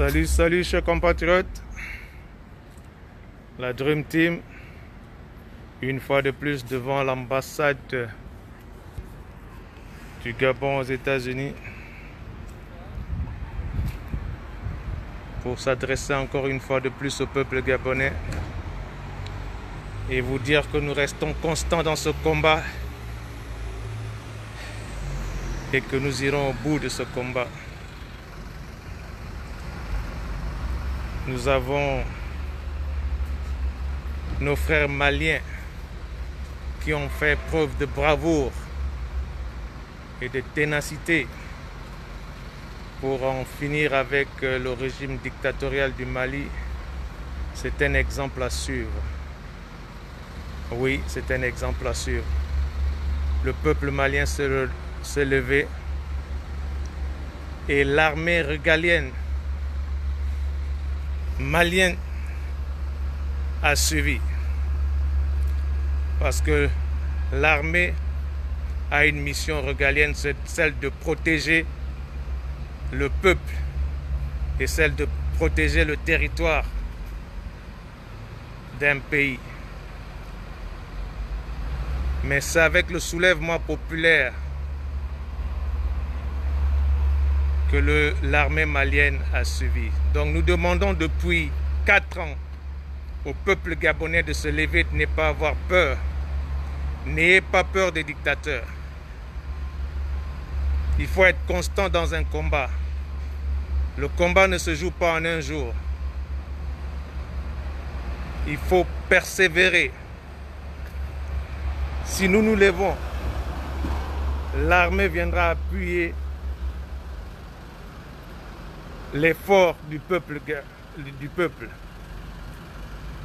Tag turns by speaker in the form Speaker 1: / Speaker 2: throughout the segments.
Speaker 1: Salut, salut chers compatriotes. La Dream Team, une fois de plus devant l'ambassade du Gabon aux États-Unis pour s'adresser encore une fois de plus au peuple gabonais et vous dire que nous restons constants dans ce combat et que nous irons au bout de ce combat. Nous avons nos frères maliens qui ont fait preuve de bravoure et de ténacité pour en finir avec le régime dictatorial du Mali. C'est un exemple à suivre. Oui, c'est un exemple à suivre. Le peuple malien s'est levé et l'armée régalienne malienne a suivi. Parce que l'armée a une mission régalienne, c'est celle de protéger le peuple et celle de protéger le territoire d'un pays. Mais c'est avec le soulèvement populaire que l'armée malienne a suivi. Donc nous demandons depuis 4 ans au peuple gabonais de se lever, de ne pas avoir peur. N'ayez pas peur des dictateurs. Il faut être constant dans un combat. Le combat ne se joue pas en un jour. Il faut persévérer. Si nous nous levons, l'armée viendra appuyer l'effort du peuple.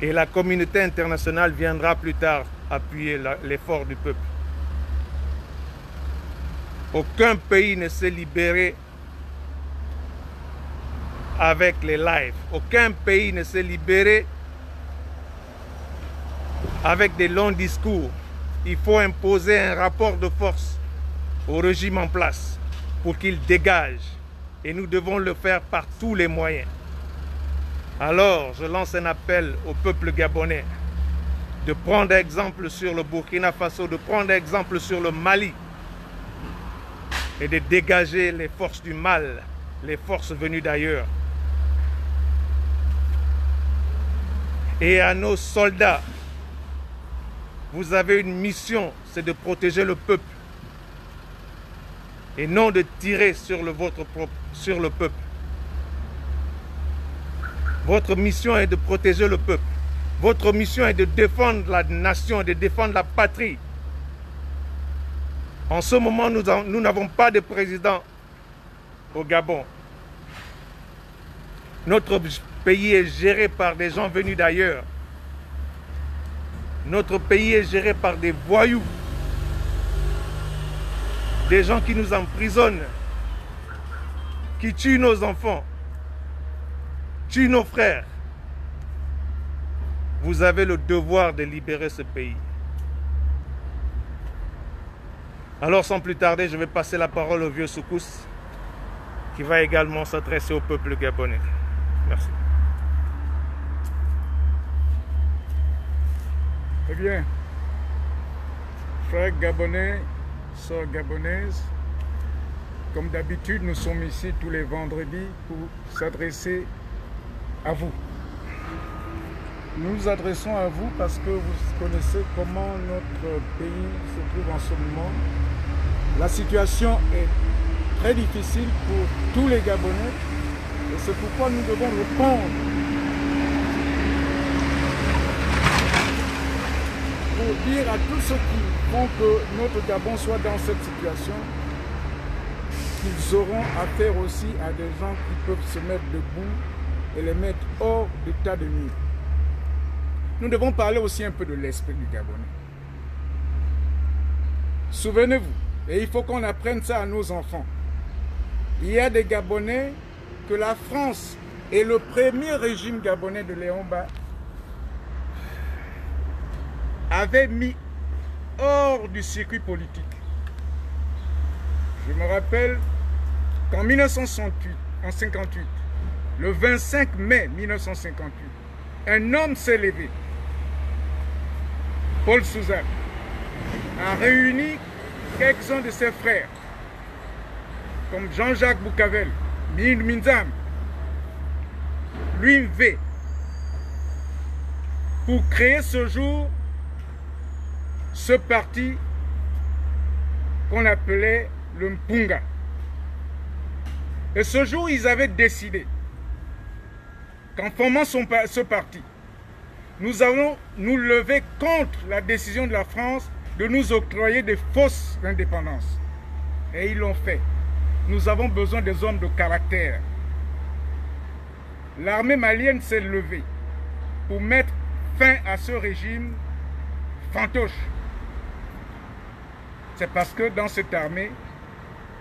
Speaker 1: Et la communauté internationale viendra plus tard appuyer l'effort du peuple. Aucun pays ne s'est libéré avec les lives. Aucun pays ne s'est libéré avec des longs discours. Il faut imposer un rapport de force au régime en place pour qu'il dégage. Et nous devons le faire par tous les moyens. Alors, je lance un appel au peuple gabonais de prendre exemple sur le Burkina Faso, de prendre exemple sur le Mali et de dégager les forces du mal, les forces venues d'ailleurs. Et à nos soldats, vous avez une mission, c'est de protéger le peuple et non de tirer sur le peuple. Votre mission est de protéger le peuple. Votre mission est de défendre la nation, de défendre la patrie. En ce moment, nous n'avons pas de président au Gabon. Notre pays est géré par des gens venus d'ailleurs. Notre pays est géré par des voyous. Des gens qui nous emprisonnent, qui tuent nos enfants, tuent nos frères. Vous avez le devoir de libérer ce pays. Alors sans plus tarder, je vais passer la parole au vieux Soukous qui va également s'adresser au peuple gabonais. Merci.
Speaker 2: Eh bien, frères gabonais, sœurs gabonaises, comme d'habitude, nous sommes ici tous les vendredis pour s'adresser à vous. Nous nous adressons à vous parce que vous connaissez comment notre pays se trouve en ce moment. La situation est très difficile pour tous les Gabonais et c'est pourquoi nous devons répondre pour dire à tous ceux qui font que notre Gabon soit dans cette situation qu'ils auront affaire aussi à des gens qui peuvent se mettre debout et les mettre hors d'état de nuire. Nous devons parler aussi un peu de l'esprit du Gabonais. Souvenez-vous, et il faut qu'on apprenne ça à nos enfants. Il y a des Gabonais que la France et le premier régime gabonais de Léon Mba avaient mis hors du circuit politique. Je me rappelle qu'en 1958, le 25 mai 1958, un homme s'est levé. Paul Souzan a réuni quelques-uns de ses frères, comme Jean-Jacques Boucavel, Min Minzam, Louis V, pour créer ce jour ce parti qu'on appelait le Mpunga. Et ce jour, ils avaient décidé qu'en formant ce parti, nous allons nous lever contre la décision de la France de nous octroyer des fausses indépendances. Et ils l'ont fait. Nous avons besoin des hommes de caractère. L'armée malienne s'est levée pour mettre fin à ce régime fantoche. C'est parce que dans cette armée,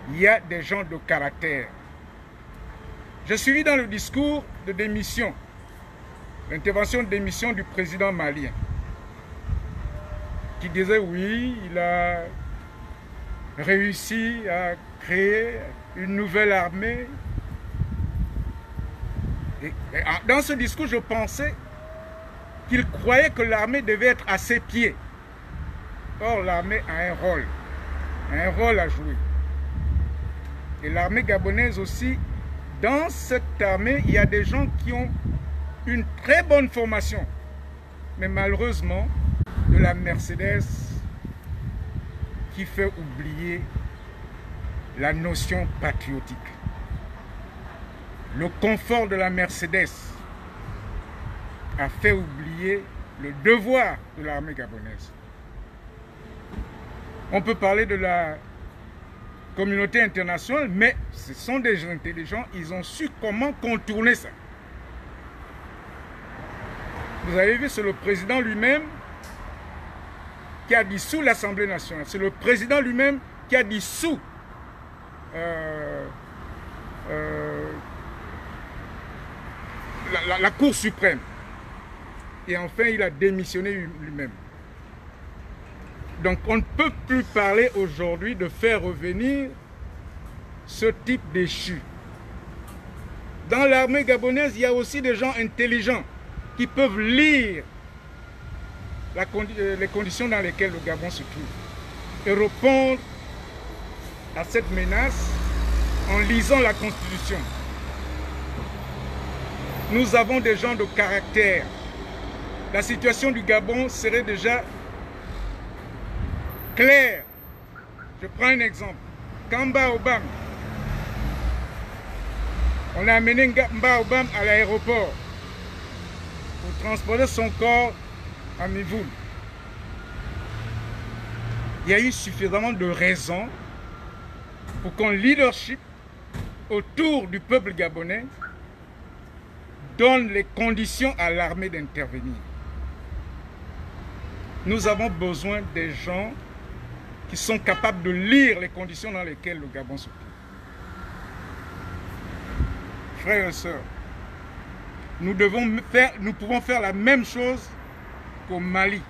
Speaker 2: il y a des gens de caractère. J'ai suivi dans le discours de démission, l'intervention de démission du président malien, qui disait oui, il a réussi à créer une nouvelle armée. Et dans ce discours, je pensais qu'il croyait que l'armée devait être à ses pieds. Or, l'armée a un rôle à jouer. Et l'armée gabonaise aussi, dans cette armée, il y a des gens qui ont une très bonne formation. Mais malheureusement, de la Mercedes qui fait oublier la notion patriotique. Le confort de la Mercedes a fait oublier le devoir de l'armée gabonaise. On peut parler de la communauté internationale, mais ce sont des gens intelligents, ils ont su comment contourner ça. Vous avez vu, c'est le président lui-même qui a dissous l'Assemblée nationale. C'est le président lui-même qui a dissous la Cour suprême. Et enfin, il a démissionné lui-même. Donc, on ne peut plus parler aujourd'hui de faire revenir ce type déchu. Dans l'armée gabonaise, il y a aussi des gens intelligents qui peuvent lire les conditions dans lesquelles le Gabon se trouve et répondre à cette menace en lisant la Constitution. Nous avons des gens de caractère. La situation du Gabon serait déjà claire. Je prends un exemple. Kamba Obam. On a amené Kamba Obam à l'aéroport pour transporter son corps à Mivoul. Il y a eu suffisamment de raisons pour qu'un leadership autour du peuple gabonais donne les conditions à l'armée d'intervenir. Nous avons besoin des gens qui sont capables de lire les conditions dans lesquelles le Gabon se trouve. Frères et sœurs, nous pouvons faire la même chose qu'au Mali.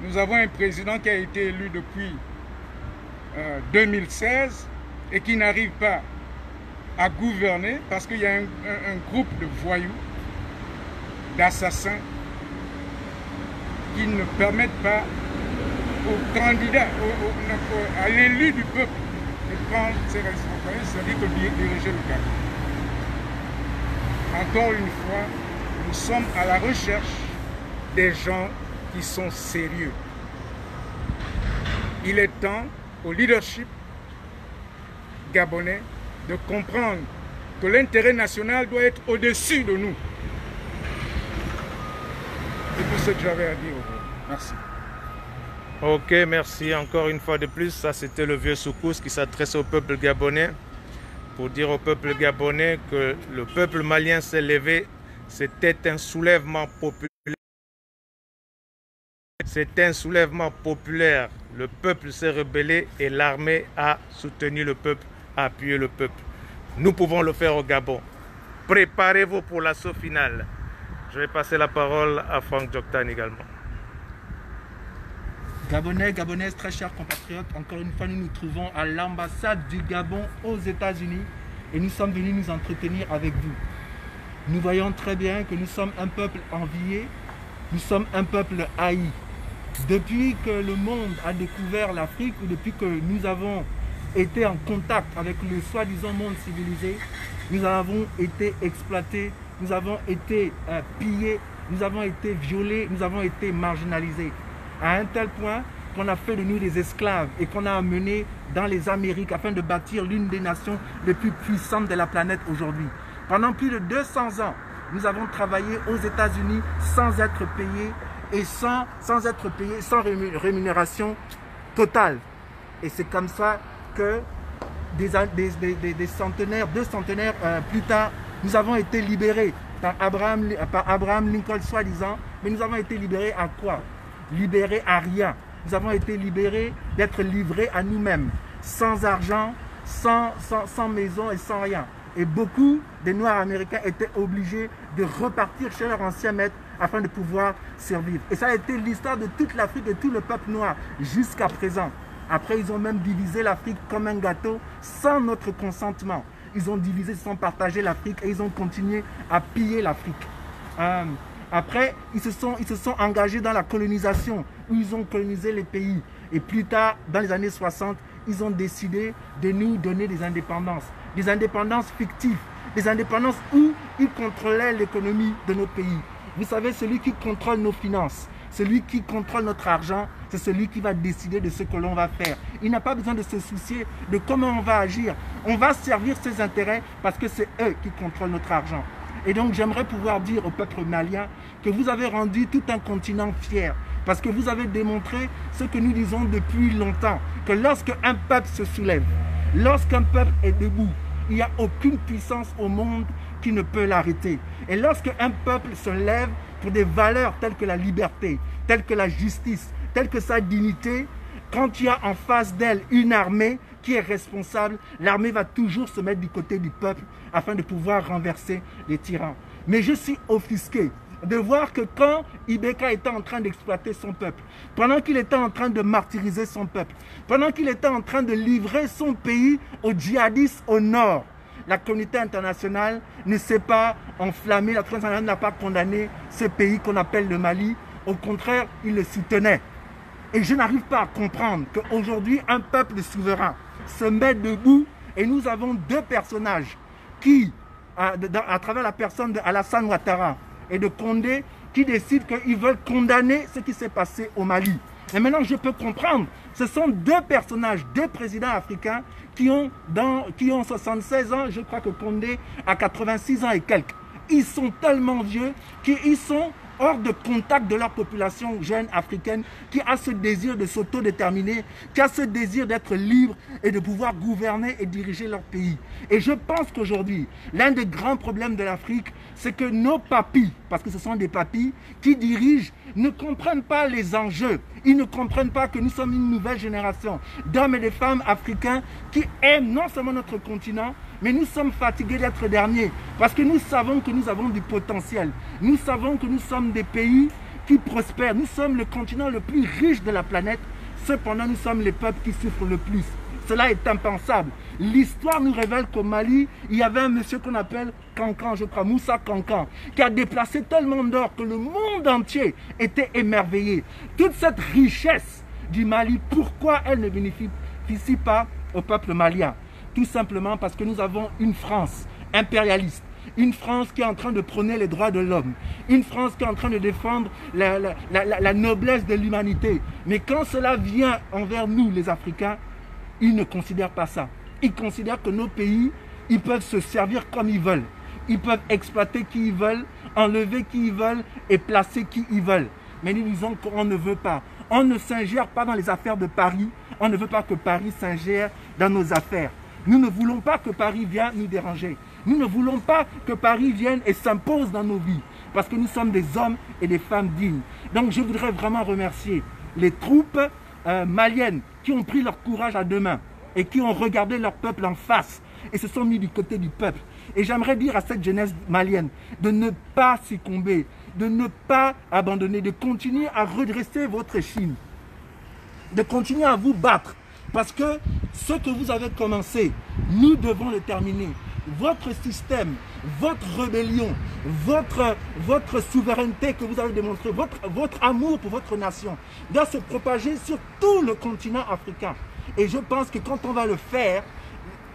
Speaker 2: Nous avons un président qui a été élu depuis 2016 et qui n'arrive pas à gouverner parce qu'il y a un groupe de voyous, d'assassins qui ne permettent pas au candidat, à l'élu du peuple de prendre ses responsabilités, c'est-à-dire de diriger le Gabon. Encore une fois, nous sommes à la recherche des gens qui sont sérieux. Il est temps au leadership gabonais de comprendre que l'intérêt national doit être au-dessus de nous. C'est tout ce que j'avais à dire aujourd'hui. Merci.
Speaker 1: Ok, merci encore une fois de plus. Ça, c'était le vieux Soukous qui s'adresse au peuple gabonais pour dire au peuple gabonais que le peuple malien s'est levé. C'était un soulèvement populaire. C'était un soulèvement populaire. Le peuple s'est rebellé et l'armée a soutenu le peuple, a appuyé le peuple. Nous pouvons le faire au Gabon. Préparez-vous pour l'assaut final. Je vais passer la parole à Franck Djoktan également.
Speaker 3: Gabonais, Gabonaises, très chers compatriotes, encore une fois, nous nous trouvons à l'ambassade du Gabon aux États-Unis. et nous sommes venus nous entretenir avec vous. Nous voyons très bien que nous sommes un peuple envié, nous sommes un peuple haï. Depuis que le monde a découvert l'Afrique, ou depuis que nous avons été en contact avec le soi-disant monde civilisé, nous avons été exploités, nous avons été pillés, nous avons été violés, nous avons été marginalisés. À un tel point qu'on a fait de nous des esclaves et qu'on a amenés dans les Amériques afin de bâtir l'une des nations les plus puissantes de la planète aujourd'hui. Pendant plus de 200 ans, nous avons travaillé aux États-Unis sans être payés et sans rémunération totale. Et c'est comme ça que deux centenaires plus tard, nous avons été libérés par Abraham Lincoln soi-disant, mais nous avons été libérés à quoi? Libérés à rien. Nous avons été libérés d'être livrés à nous-mêmes, sans argent, sans maison et sans rien. Et beaucoup des Noirs américains étaient obligés de repartir chez leur ancien maître afin de pouvoir survivre. Et ça a été l'histoire de toute l'Afrique, de tout le peuple noir jusqu'à présent. Après, ils ont même divisé l'Afrique comme un gâteau sans notre consentement. Ils ont divisé sans partager l'Afrique et ils ont continué à piller l'Afrique. Après, ils se sont engagés dans la colonisation, où ils ont colonisé les pays. Et plus tard, dans les années 60, ils ont décidé de nous donner des indépendances fictives, des indépendances où ils contrôlaient l'économie de nos pays. Vous savez, celui qui contrôle nos finances, celui qui contrôle notre argent, c'est celui qui va décider de ce que l'on va faire. Il n'a pas besoin de se soucier de comment on va agir. On va servir ses intérêts parce que c'est eux qui contrôlent notre argent. Et donc j'aimerais pouvoir dire au peuple malien que vous avez rendu tout un continent fier. Parce que vous avez démontré ce que nous disons depuis longtemps, que lorsque un peuple se soulève, lorsqu'un peuple est debout, il n'y a aucune puissance au monde qui ne peut l'arrêter. Et lorsque un peuple se lève pour des valeurs telles que la liberté, telles que la justice, telle que sa dignité, quand il y a en face d'elle une armée qui est responsable, l'armée va toujours se mettre du côté du peuple afin de pouvoir renverser les tyrans. Mais je suis offusqué de voir que quand Ibeka était en train d'exploiter son peuple, pendant qu'il était en train de martyriser son peuple, pendant qu'il était en train de livrer son pays aux djihadistes au nord, la communauté internationale ne s'est pas enflammée, la communauté internationale n'a pas condamné ce pays qu'on appelle le Mali. Au contraire, il le soutenait. Et je n'arrive pas à comprendre qu'aujourd'hui, un peuple souverain se met debout et nous avons deux personnages qui, à travers la personne d'Alassane Ouattara et de Condé, qui décident qu'ils veulent condamner ce qui s'est passé au Mali. Et maintenant, je peux comprendre, ce sont deux personnages, deux présidents africains qui ont 76 ans, je crois que Condé a 86 ans et quelques. Ils sont tellement vieux qu'ils sont hors de contact de leur population jeune africaine qui a ce désir de s'autodéterminer, qui a ce désir d'être libre et de pouvoir gouverner et diriger leur pays. Et je pense qu'aujourd'hui, l'un des grands problèmes de l'Afrique, c'est que nos papis, parce que ce sont des papis qui dirigent, ne comprennent pas les enjeux. Ils ne comprennent pas que nous sommes une nouvelle génération d'hommes et de femmes africains qui aiment non seulement notre continent, mais nous sommes fatigués d'être derniers parce que nous savons que nous avons du potentiel. Nous savons que nous sommes des pays qui prospèrent. Nous sommes le continent le plus riche de la planète. Cependant, nous sommes les peuples qui souffrent le plus. Cela est impensable. L'histoire nous révèle qu'au Mali, il y avait un monsieur qu'on appelle Kankan, je crois, Moussa Kankan, qui a déplacé tellement d'or que le monde entier était émerveillé. Toute cette richesse du Mali, pourquoi elle ne bénéficie pas au peuple malien? Tout simplement parce que nous avons une France impérialiste, une France qui est en train de prôner les droits de l'homme, une France qui est en train de défendre la noblesse de l'humanité. Mais quand cela vient envers nous, les Africains, ils ne considèrent pas ça. Ils considèrent que nos pays, ils peuvent se servir comme ils veulent. Ils peuvent exploiter qui ils veulent, enlever qui ils veulent et placer qui ils veulent. Mais nous disons qu'on ne veut pas. On ne s'ingère pas dans les affaires de Paris. On ne veut pas que Paris s'ingère dans nos affaires. Nous ne voulons pas que Paris vienne nous déranger. Nous ne voulons pas que Paris vienne et s'impose dans nos vies. Parce que nous sommes des hommes et des femmes dignes. Donc je voudrais vraiment remercier les troupes maliennes qui ont pris leur courage à deux mains et qui ont regardé leur peuple en face et se sont mis du côté du peuple. Et j'aimerais dire à cette jeunesse malienne de ne pas succomber, de ne pas abandonner, de continuer à redresser votre échine, de continuer à vous battre. Parce que ce que vous avez commencé, nous devons le terminer. votre système, votre rébellion, votre souveraineté que vous avez démontré, votre amour pour votre nation doit se propager sur tout le continent africain. Et je pense que quand on va le faire,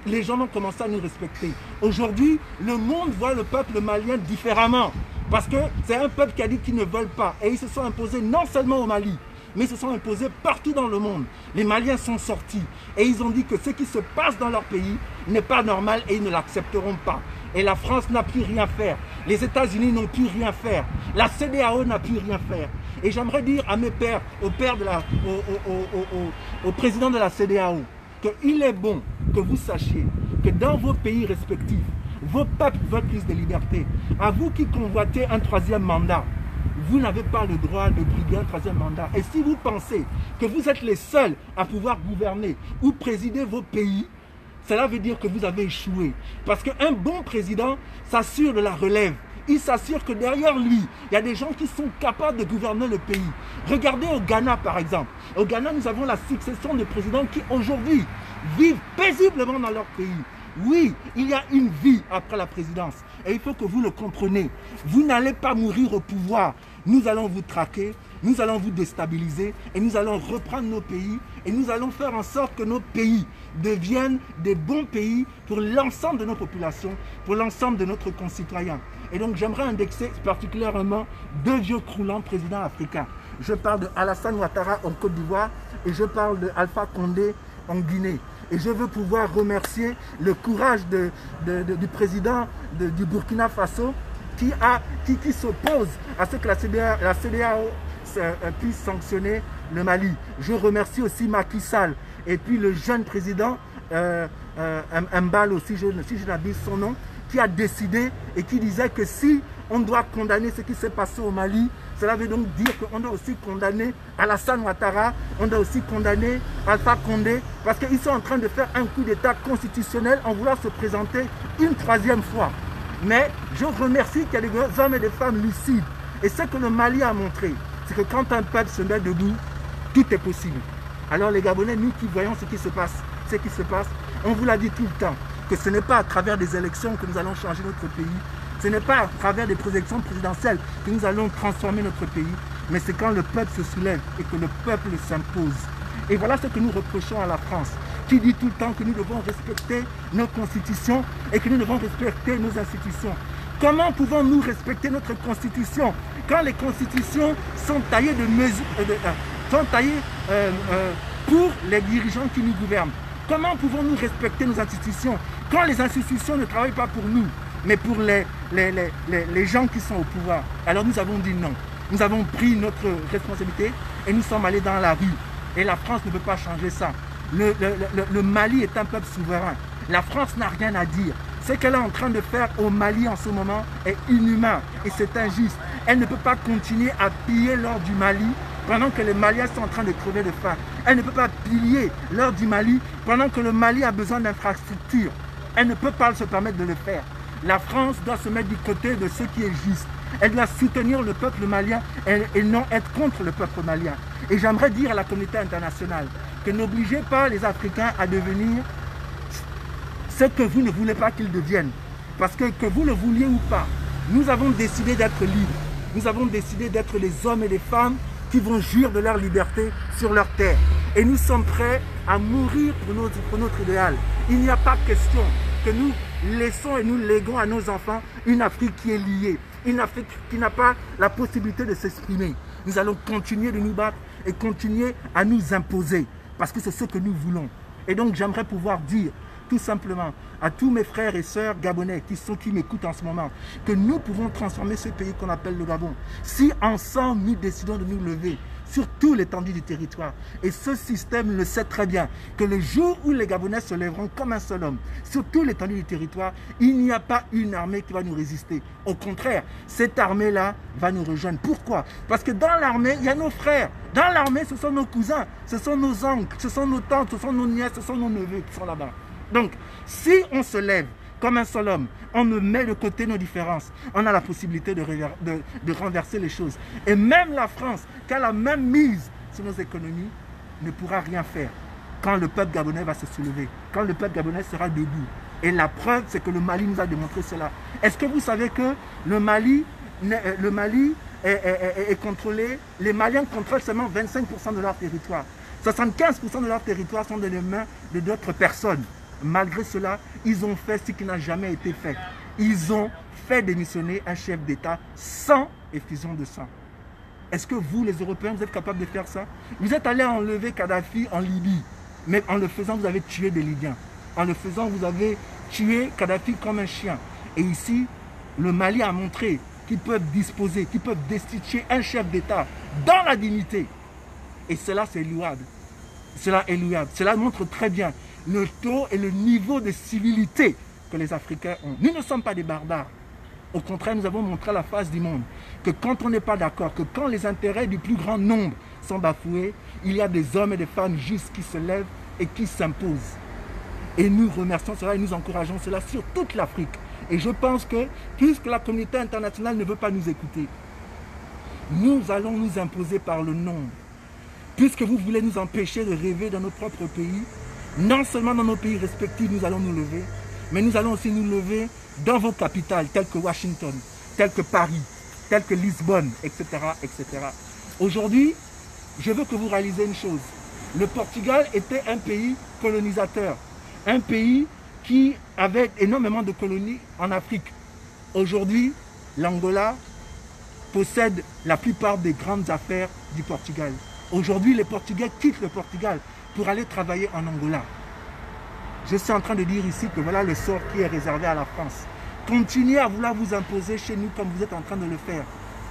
Speaker 3: les gens vont commencer à nous respecter. Aujourd'hui, le monde voit le peuple malien différemment. Parce que c'est un peuple qui a dit qu'ils ne veulent pas. Et ils se sont imposés non seulement au Mali, mais ils se sont imposés partout dans le monde. Les Maliens sont sortis. Et ils ont dit que ce qui se passe dans leur pays n'est pas normal et ils ne l'accepteront pas. Et la France n'a pu rien faire. Les États-Unis n'ont pu rien faire. La CEDEAO n'a pu rien faire. Et j'aimerais dire à mes pères, au président de la CEDEAO, qu'il est bon que vous sachiez que dans vos pays respectifs, vos peuples veulent plus de liberté. À vous qui convoitez un troisième mandat, vous n'avez pas le droit de briguer un troisième mandat. Et si vous pensez que vous êtes les seuls à pouvoir gouverner ou présider vos pays, cela veut dire que vous avez échoué. Parce qu'un bon président s'assure de la relève. Il s'assure que derrière lui, il y a des gens qui sont capables de gouverner le pays. Regardez au Ghana, par exemple. Au Ghana, nous avons la succession de présidents qui, aujourd'hui, vivent paisiblement dans leur pays. Oui, il y a une vie après la présidence. Et il faut que vous le compreniez. Vous n'allez pas mourir au pouvoir. Nous allons vous traquer, nous allons vous déstabiliser et nous allons reprendre nos pays et nous allons faire en sorte que nos pays deviennent des bons pays pour l'ensemble de nos populations, pour l'ensemble de notre concitoyens. Et donc j'aimerais indexer particulièrement deux vieux croulants présidents africains. Je parle de Alassane Ouattara en Côte d'Ivoire et je parle de Alpha Condé en Guinée. Et je veux pouvoir remercier le courage du président du Burkina Faso qui s'oppose à ce que la CEDEAO puisse sanctionner le Mali. Je remercie aussi Macky Sall et puis le jeune président Mbalo, si je n'abuse son nom, qui a décidé et qui disait que si on doit condamner ce qui s'est passé au Mali, cela veut donc dire qu'on doit aussi condamner Alassane Ouattara, on doit aussi condamner Alpha Condé, parce qu'ils sont en train de faire un coup d'État constitutionnel en voulant se présenter une troisième fois. Mais je remercie qu'il y a des hommes et des femmes lucides. Et ce que le Mali a montré, c'est que quand un peuple se met debout, tout est possible. Alors les Gabonais, nous qui voyons ce qui se passe, on vous l'a dit tout le temps, que ce n'est pas à travers des élections que nous allons changer notre pays. Ce n'est pas à travers des élections présidentielles que nous allons transformer notre pays, mais c'est quand le peuple se soulève et que le peuple s'impose. Et voilà ce que nous reprochons à la France, qui dit tout le temps que nous devons respecter nos constitutions et que nous devons respecter nos institutions. Comment pouvons-nous respecter notre constitution quand les constitutions sont taillées pour les dirigeants qui nous gouvernent? Comment pouvons-nous respecter nos institutions quand les institutions ne travaillent pas pour nous, mais pour les gens qui sont au pouvoir? Alors nous avons dit non. Nous avons pris notre responsabilité et nous sommes allés dans la rue. Et la France ne peut pas changer ça. Le Mali est un peuple souverain. La France n'a rien à dire. Ce qu'elle est en train de faire au Mali en ce moment est inhumain et c'est injuste. Elle ne peut pas continuer à piller l'or du Mali pendant que les Maliens sont en train de crever de faim. Elle ne peut pas piller l'or du Mali pendant que le Mali a besoin d'infrastructures. Elle ne peut pas se permettre de le faire. La France doit se mettre du côté de ce qui est juste. Elle doit soutenir le peuple malien et non être contre le peuple malien. Et j'aimerais dire à la communauté internationale que n'obligez pas les Africains à devenir ce que vous ne voulez pas qu'ils deviennent. Parce que vous le vouliez ou pas, nous avons décidé d'être libres. Nous avons décidé d'être les hommes et les femmes qui vont jouir de leur liberté sur leur terre. Et nous sommes prêts à mourir pour notre idéal. Il n'y a pas question que nous laissons et nous léguons à nos enfants une Afrique qui est liée, une Afrique qui n'a pas la possibilité de s'exprimer. Nous allons continuer de nous battre et continuer à nous imposer parce que c'est ce que nous voulons. Et donc j'aimerais pouvoir dire tout simplement à tous mes frères et sœurs gabonais qui m'écoutent en ce moment, que nous pouvons transformer ce pays qu'on appelle le Gabon. Si ensemble nous décidons de nous lever sur tout l'étendue du territoire. Et ce système le sait très bien, que le jour où les Gabonais se lèveront comme un seul homme, sur tout l'étendue du territoire, il n'y a pas une armée qui va nous résister. Au contraire, cette armée-là va nous rejoindre. Pourquoi? Parce que dans l'armée, il y a nos frères. Dans l'armée, ce sont nos cousins, ce sont nos oncles, ce sont nos tantes, ce sont nos nièces, ce sont nos neveux qui sont là-bas. Donc, si on se lève comme un seul homme, on ne met de côté nos différences, on a la possibilité de renverser les choses. Et même la France, qui a la même mise sur nos économies, ne pourra rien faire quand le peuple gabonais va se soulever, quand le peuple gabonais sera debout. Et la preuve, c'est que le Mali nous a démontré cela. Est-ce que vous savez que le Mali est contrôlé, les Maliens contrôlent seulement 25% de leur territoire. 75% de leur territoire sont dans les mains de d'autres personnes. Malgré cela, ils ont fait ce qui n'a jamais été fait. Ils ont fait démissionner un chef d'État sans effusion de sang. Est-ce que vous, les Européens, vous êtes capables de faire ça? Vous êtes allés enlever Kadhafi en Libye, mais en le faisant, vous avez tué des Libyens. En le faisant, vous avez tué Kadhafi comme un chien. Et ici, le Mali a montré qu'ils peuvent disposer, qu'ils peuvent destituer un chef d'État dans la dignité. Et cela, c'est louable. Cela est louable. Cela montre très bien le taux et le niveau de civilité que les Africains ont. Nous ne sommes pas des barbares. Au contraire, nous avons montré à la face du monde que quand on n'est pas d'accord, que quand les intérêts du plus grand nombre sont bafoués, il y a des hommes et des femmes justes qui se lèvent et qui s'imposent. Et nous remercions cela et nous encourageons cela sur toute l'Afrique. Et je pense que, puisque la communauté internationale ne veut pas nous écouter, nous allons nous imposer par le nombre. Puisque vous voulez nous empêcher de rêver dans nos propres pays, non seulement dans nos pays respectifs, nous allons nous lever, mais nous allons aussi nous lever dans vos capitales, telles que Washington, telles que Paris, telles que Lisbonne, etc., etc. Aujourd'hui, je veux que vous réalisez une chose. Le Portugal était un pays colonisateur, un pays qui avait énormément de colonies en Afrique. Aujourd'hui, l'Angola possède la plupart des grandes affaires du Portugal. Aujourd'hui, les Portugais quittent le Portugal pour aller travailler en Angola. Je suis en train de dire ici que voilà le sort qui est réservé à la France. Continuez à vouloir vous imposer chez nous comme vous êtes en train de le faire.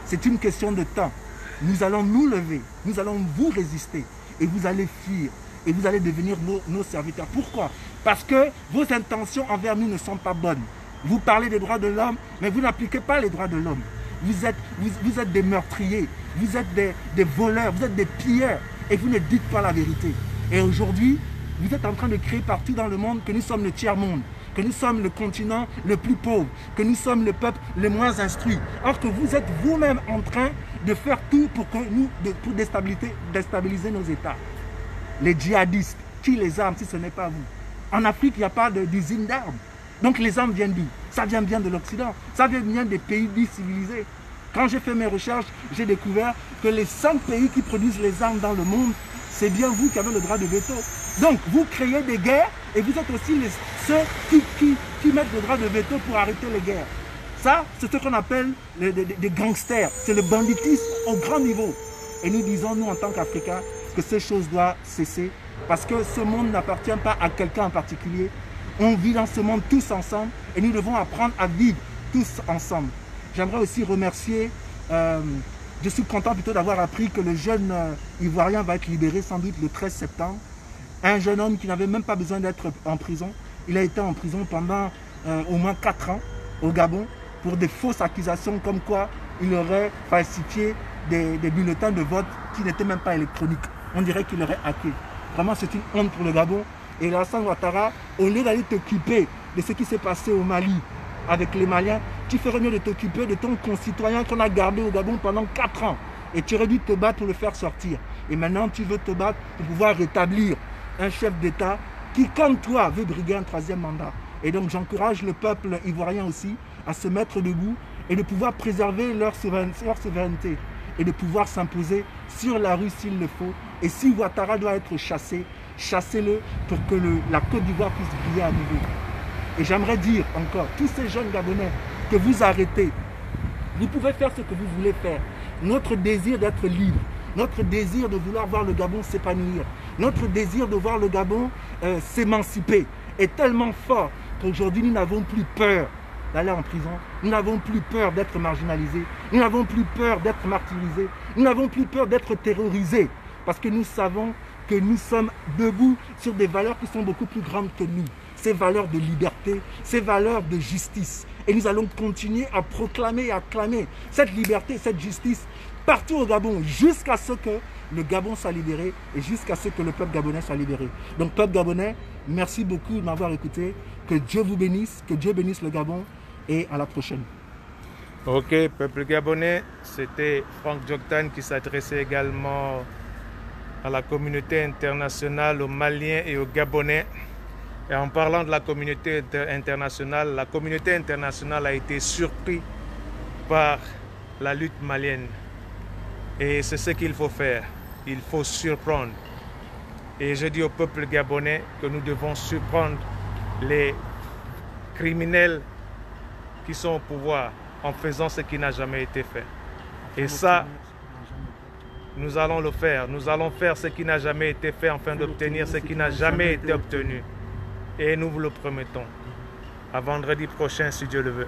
Speaker 3: C'est une question de temps. Nous allons nous lever, nous allons vous résister et vous allez fuir et vous allez devenir nos serviteurs. Pourquoi? Parce que vos intentions envers nous ne sont pas bonnes. Vous parlez des droits de l'homme, mais vous n'appliquez pas les droits de l'homme. Vous êtes des meurtriers, vous êtes des voleurs, vous êtes des pilleurs et vous ne dites pas la vérité. Et aujourd'hui, vous êtes en train de créer partout dans le monde que nous sommes le tiers-monde, que nous sommes le continent le plus pauvre, que nous sommes le peuple le moins instruit. Or que vous êtes vous-même en train de faire tout pour déstabiliser nos États. Les djihadistes, qui les armes si ce n'est pas vous? En Afrique, il n'y a pas d'usine d'armes. Donc les armes viennent d'où? Ça vient bien de l'Occident, ça vient bien des pays dits civilisés. Quand j'ai fait mes recherches, j'ai découvert que les 5 pays qui produisent les armes dans le monde, c'est bien vous qui avez le droit de veto. Donc vous créez des guerres et vous êtes aussi ceux qui mettent le droit de veto pour arrêter les guerres. Ça, c'est ce qu'on appelle des gangsters. C'est le banditisme au grand niveau. Et nous disons, nous en tant qu'Africains, que ces choses doivent cesser parce que ce monde n'appartient pas à quelqu'un en particulier. On vit dans ce monde tous ensemble et nous devons apprendre à vivre tous ensemble. J'aimerais aussi remercier, je suis content plutôt d'avoir appris que le jeune Ivoirien va être libéré sans doute le 13 septembre. Un jeune homme qui n'avait même pas besoin d'être en prison. Il a été en prison pendant au moins 4 ans au Gabon pour des fausses accusations comme quoi il aurait falsifié des bulletins de vote qui n'étaient même pas électroniques. On dirait qu'il aurait hacké. Vraiment, c'est une honte pour le Gabon. Et Alassane Ouattara, au lieu d'aller t'occuper de ce qui s'est passé au Mali avec les Maliens, tu ferais mieux de t'occuper de ton concitoyen qu'on a gardé au Gabon pendant 4 ans. Et tu aurais dû te battre pour le faire sortir. Et maintenant, tu veux te battre pour pouvoir rétablir un chef d'État qui, comme toi, veut briguer un 3e mandat. Et donc, j'encourage le peuple ivoirien aussi à se mettre debout et de pouvoir préserver leur souveraineté et de pouvoir s'imposer sur la rue s'il le faut. Et si Ouattara doit être chassé, chassez-le pour que la Côte d'Ivoire puisse briller à nouveau. Et j'aimerais dire encore, tous ces jeunes Gabonais que vous arrêtez, vous pouvez faire ce que vous voulez faire. Notre désir d'être libre, notre désir de vouloir voir le Gabon s'épanouir, notre désir de voir le Gabon s'émanciper est tellement fort qu'aujourd'hui nous n'avons plus peur d'aller en prison, nous n'avons plus peur d'être marginalisés, nous n'avons plus peur d'être martyrisés, nous n'avons plus peur d'être terrorisés, parce que nous savons que nous sommes debout sur des valeurs qui sont beaucoup plus grandes que nous, ces valeurs de liberté, ces valeurs de justice. Et nous allons continuer à proclamer et à clamer cette liberté, cette justice partout au Gabon, jusqu'à ce que le Gabon soit libéré et jusqu'à ce que le peuple gabonais soit libéré. Donc peuple gabonais, merci beaucoup de m'avoir écouté, que Dieu vous bénisse, que Dieu bénisse le Gabon et à la prochaine.
Speaker 1: Ok, peuple gabonais, c'était Franck Dioctane qui s'adressait également à la communauté internationale, aux Maliens et aux Gabonais. Et en parlant de la communauté internationale a été surprise par la lutte malienne. Et c'est ce qu'il faut faire. Il faut surprendre. Et je dis au peuple gabonais que nous devons surprendre les criminels qui sont au pouvoir en faisant ce qui n'a jamais été fait. Et ça, nous allons le faire. Nous allons faire ce qui n'a jamais été fait afin d'obtenir ce qui n'a jamais été obtenu. Et nous vous le promettons. À vendredi prochain, si Dieu le veut.